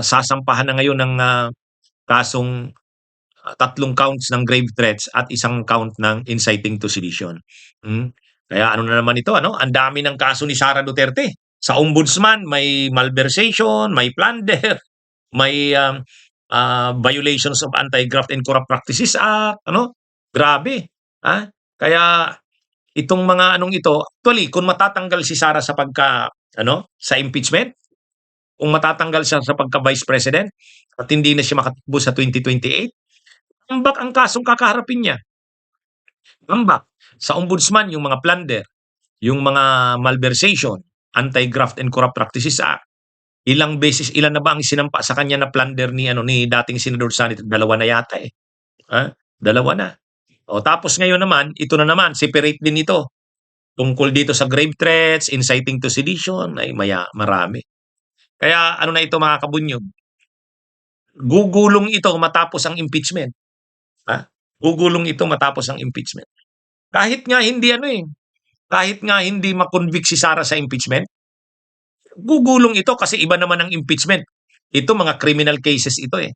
sasampahan na ngayon ng kasong 3 counts ng grave threats at 1 count ng inciting to sedition. Kaya ano na naman ito, ano? Ang dami ng kaso ni Sara Duterte. Sa ombudsman, may malversation, may plunder, may violations of Anti-Graft and Corrupt Practices Act, ano? Grabe. Kaya itong mga anong ito, actually, kung matatanggal si Sara sa sa impeachment, kung matatanggal siya sa pagka-vice president at hindi na siya makatakbo sa 2028, tambak ang kasong kakaharapin niya. Tambak. Sa ombudsman, yung mga plunder, yung mga malversation, Anti-Graft and Corrupt Practices Act, ilan na ba ang sinampa sa kanya na plunder ni dating Senador Sani? 2 na yata eh. 2 na. O tapos ngayon naman, ito na naman, separate din ito. Tungkol dito sa grave threats, inciting to sedition, ay marami. Kaya ano na ito mga kabunyog? Gugulong ito matapos ang impeachment. Gugulong ito matapos ang impeachment. Kahit nga hindi makonvict si Sara sa impeachment, gugulong ito kasi iba naman ang impeachment. Ito mga criminal cases ito eh.